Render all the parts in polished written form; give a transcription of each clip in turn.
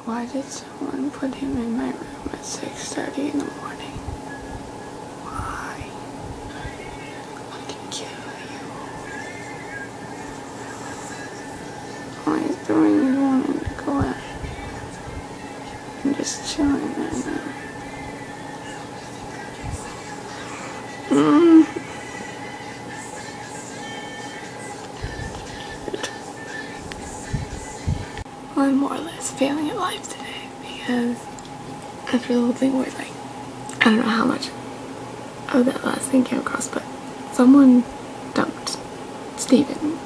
Why did someone put him in my room at 6:30 in the morning? Why? I can kill you. All he's doing is wanting to go out and just chilling right now. I'm more or less failing at life today because after the whole thing where like, I don't know how much of that last thing came across, but someone dumped Steven,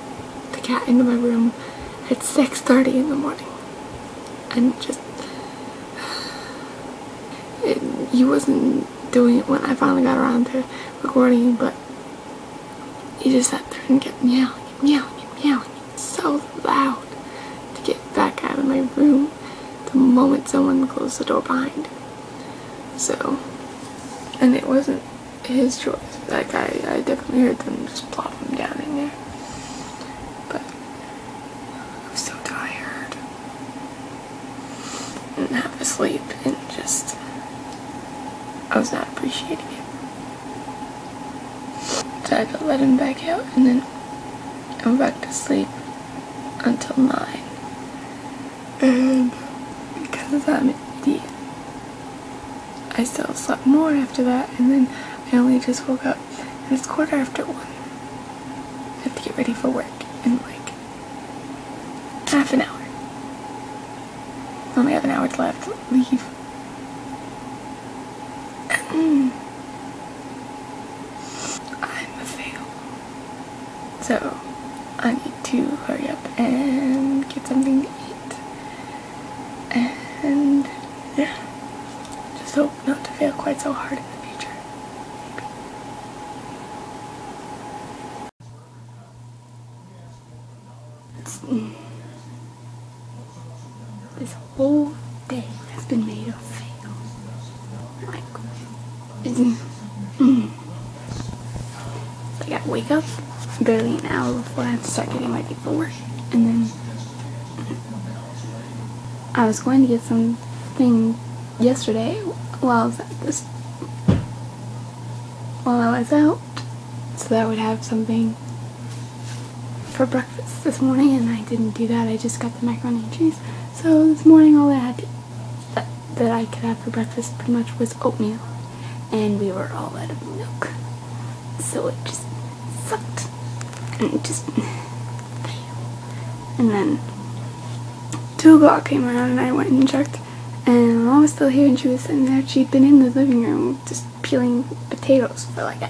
the cat, into my room at 6:30 in the morning. And just, he wasn't doing it when I finally got around to recording, but he just sat there and kept meowing and meowing and meowing so loud to get back out of my room the moment someone closed the door behind him. So, and it wasn't his choice. Like, I definitely heard them just plop him down in there. But I was so tired. And half asleep and just, I was not appreciating it. So I had to let him back out, and then I went back to sleep until 9. And because I'm an idiot, I still slept more after that, and then I only just woke up, and it's 1:15. I have to get ready for work in like half an hour. I only have an hour left to leave. I'm a fail. So I need to hurry up and get something to eat. And yeah, just hope not to fail quite so hard in the future. Maybe. This whole day has been made of fail. Like, I gotta wake up barely an hour before I have to start getting ready for work, and then I was going to get something yesterday while I was out, so that I would have something for breakfast this morning, and I didn't do that. I just got the macaroni and cheese. So this morning all I had that I could have for breakfast pretty much was oatmeal, and we were all out of milk, so it just sucked, and it just failed. And then 2 o'clock came around, and I went and checked, and Mom was still here, and she was sitting there. She'd been in the living room just peeling potatoes for like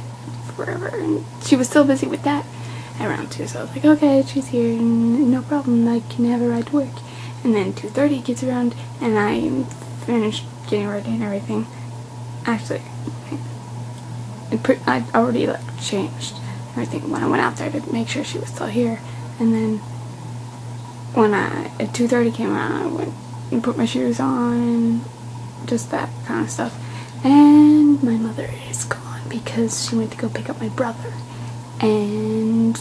forever, and she was still busy with that at around 2, so I was like, okay, she's here, and no problem, I can have a ride to work. And then 2:30 gets around, and I finished getting ready and everything. Actually, I'd already like changed everything when I went out there to make sure she was still here. And then when at 2:30 came around, I went and put my shoes on and just that kind of stuff. And my mother is gone because she went to go pick up my brother, and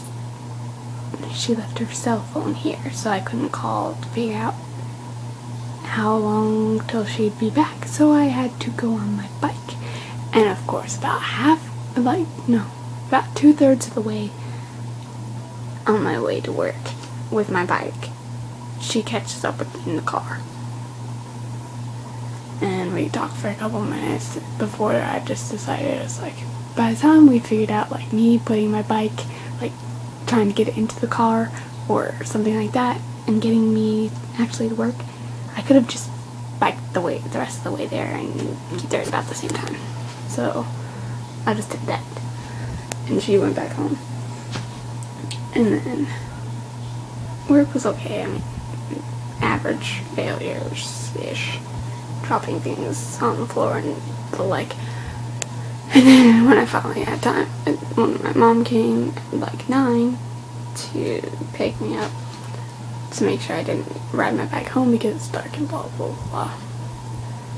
she left her cell phone here, so I couldn't call to figure out how long till she'd be back. So I had to go on my bike, and of course about 2/3 of the way on my way to work with my bike, she catches up with me in the car, and we talked for a couple minutes before I just decided, it's like, by the time we figured out, like, me putting my bike, like trying to get it into the car or something like that, and getting me actually to work, I could have just biked the rest of the way there and get there at about the same time. So I just did that, and she went back home. And then work was okay. I mean, average failures-ish, dropping things on the floor and the like. And then when I finally had time, when my mom came at like 9 to pick me up to make sure I didn't ride my bike home because it's dark and blah blah blah,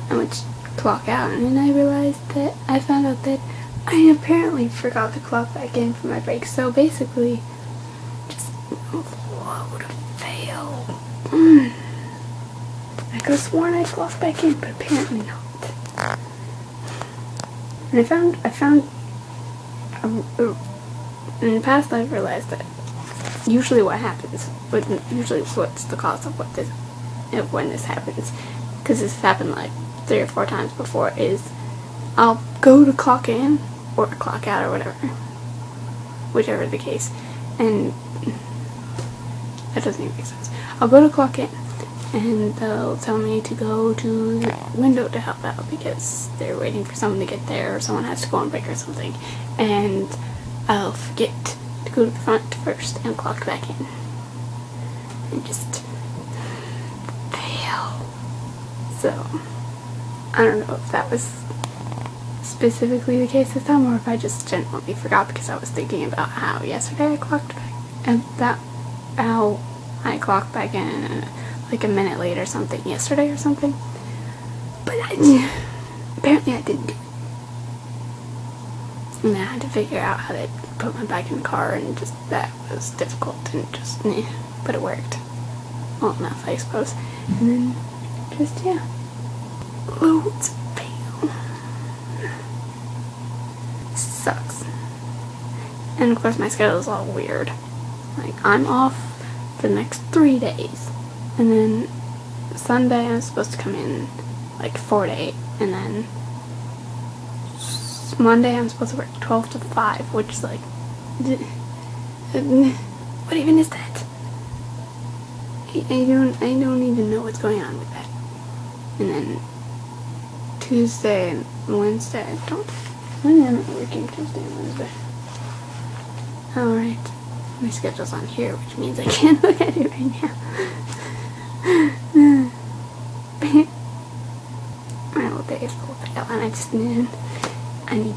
I went to clock out, and then I realized that I found out that I apparently forgot to clock back in for my break. So basically, just a load of fail. I could have sworn I clocked back in, but apparently not. And I found in the past I've realized that usually what happens, usually what's the cause of when this happens, because this has happened like 3 or 4 times before, is I'll go to clock in or clock out or whatever, whichever the case, and that doesn't even make sense. I'll go to clock in and they'll tell me to go to the window to help out because they're waiting for someone to get there or someone has to go on break or something, and I'll forget to go to the front first and clock back in and just fail. So I don't know if that was specifically the case this time or if I just genuinely forgot because I was thinking about how yesterday I clocked back and how I clocked back in like a minute late or something yesterday or something, but apparently I didn't do it. And I had to figure out how to put my bike in the car, and just that was difficult, and just but it worked well enough, I suppose. And then just loads of fail. Sucks. And of course my schedule is all weird. Like, I'm off for the next 3 days, and then Sunday I'm supposed to come in like 4 to 8, and then Monday I'm supposed to work 12 to 5, which is like, what even is that? I don't even know what's going on with that. And then Tuesday and Wednesday, when am I working Tuesday and Wednesday? Alright, my schedule's on here, which means I can't look at it right now. My whole day is full of fail, and I just I need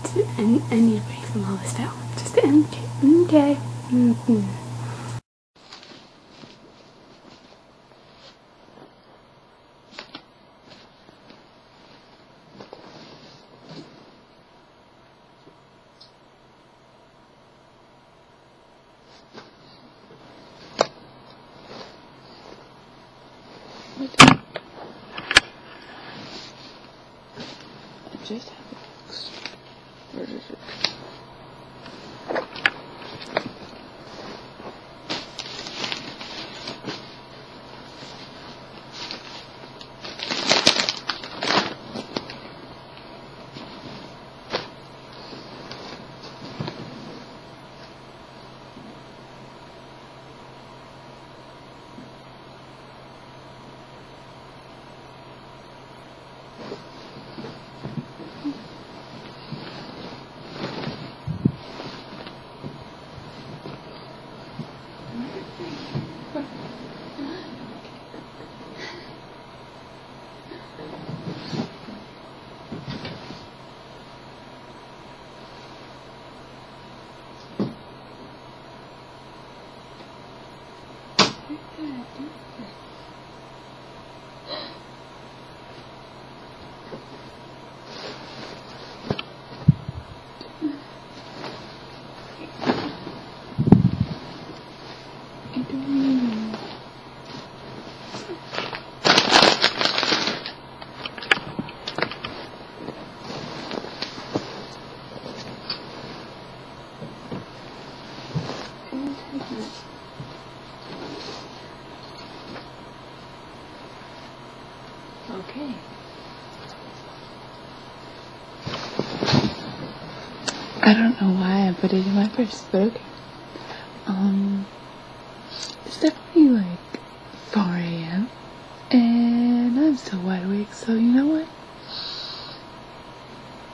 a break from all this fail. Just okay. I just have a box. Where is it? Okay. I don't know why I put it in my purse, but okay. It's definitely like 4 a.m. and I'm still wide awake, so you know what?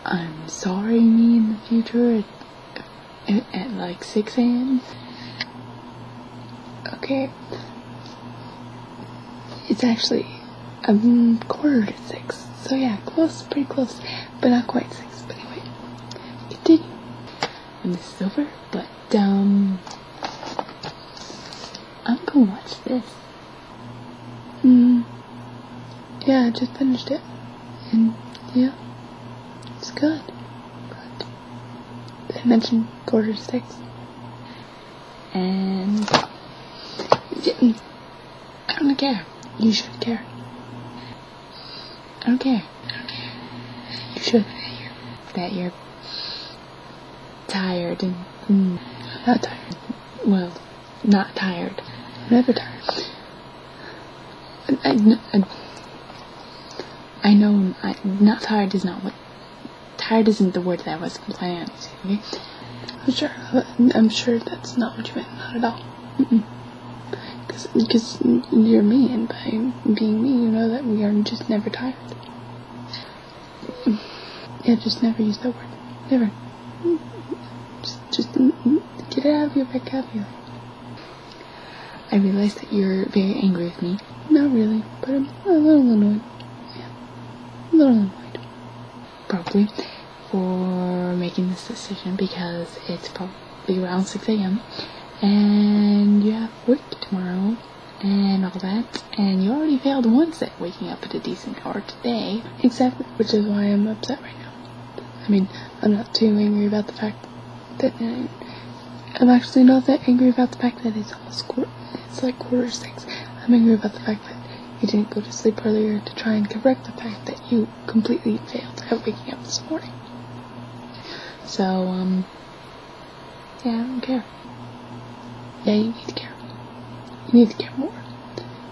I'm sorry, me in the future at like 6 a.m. Okay. It's actually quarter to 6. So yeah, close, pretty close, but not quite 6. But anyway, continue. And this is over, but I'm gonna watch this. Yeah, I just finished it, and yeah, it's good. But I mentioned quarter to 6, and I don't care. You should care. I don't care. You should. That you're tired and not tired. Well, not tired. I'm never tired. I know not tired is not what. Tired isn't the word that I was planning on using. Okay? I'm sure that's not what you meant. Not at all. Because you're me, and by being me, you know that we are just never tired. Yeah, just never use that word. Never. Just get it out of your vocabulary. I realize that you're very angry with me. Not really, but I'm a little annoyed. Yeah, a little annoyed. Probably for making this decision because it's probably around 6 a.m. and you have work tomorrow and all that, and you already failed once at waking up at a decent hour today. Exactly, which is why I'm upset right now. I mean, I'm not too angry about the fact that I'm actually not that angry about the fact that it's almost it's like quarter to 6. I'm angry about the fact that you didn't go to sleep earlier to try and correct the fact that you completely failed at waking up this morning. So, yeah, I don't care. Yeah, you need to care. You need to care more.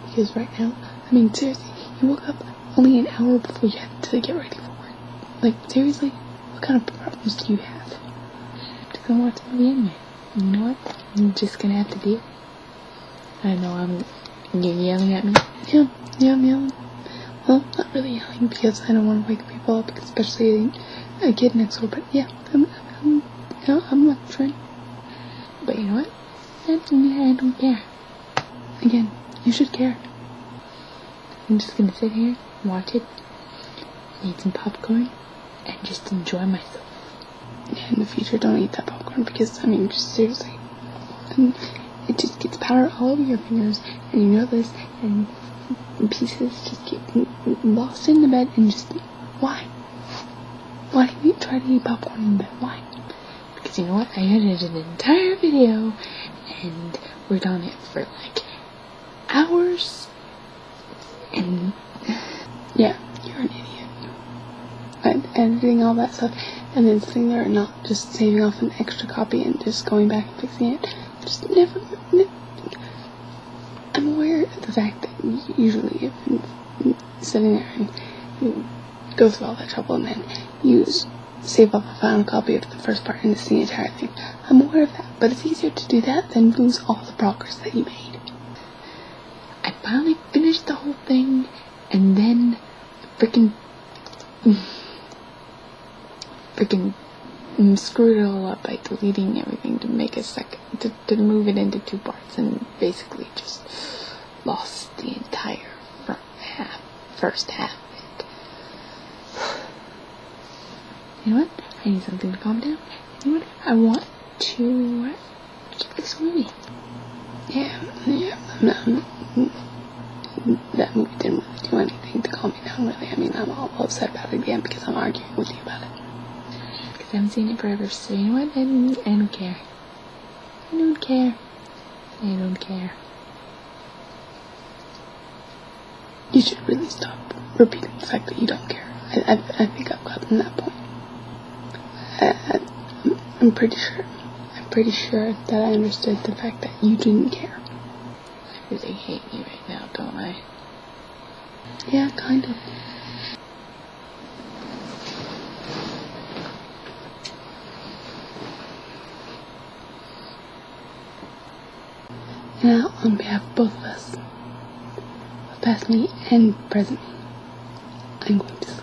Because right now, I mean, seriously, you woke up only an hour before you had to get ready for work. Like, seriously, what kind of problems do you have? To go watch the movie anyway. You know what? I'm just gonna have to deal. I know you're yelling at me. Yeah, I'm yelling. Well, not really yelling because I don't want to wake people up, especially a kid next door. But yeah, I'm not trying. But you know what? I don't care. Again, you should care. I'm just gonna sit here, watch it, eat some popcorn, and just enjoy myself. Yeah, in the future, don't eat that popcorn because, I mean, just seriously. And it just gets powder all over your fingers, and you know this, and pieces just get lost in the bed, and just, why? Why do you try to eat popcorn in bed? Why? Because you know what? I edited an entire video, and worked on it for like hours, and yeah, you're an idiot. I'm editing all that stuff, and then sitting there and not just saving off an extra copy and just going back and fixing it. Just never. I'm aware of the fact that usually if you're sitting there and you go through all that trouble and then you save up a final copy of the first part and see the entire thing. I'm aware of that, but it's easier to do that than lose all the progress that you made. I finally finished the whole thing, and then freaking screwed it all up by deleting everything to make a to move it into 2 parts, and basically just lost the entire first half of it. You know what? I need something to calm down. You know what? I want to keep this movie. Yeah. That movie didn't really do anything to calm me down, really. I mean, I'm all upset about it again because I'm arguing with you about it. Because I haven't seen it forever, so you know what? I don't care. I don't care. You should really stop repeating the fact that you don't care. I think I've gotten that point. I'm pretty sure that I understood the fact that you didn't care. I really hate you right now, don't I? Yeah, kind of. Now, on behalf of both of us, past me and present me, I'm going to sleep.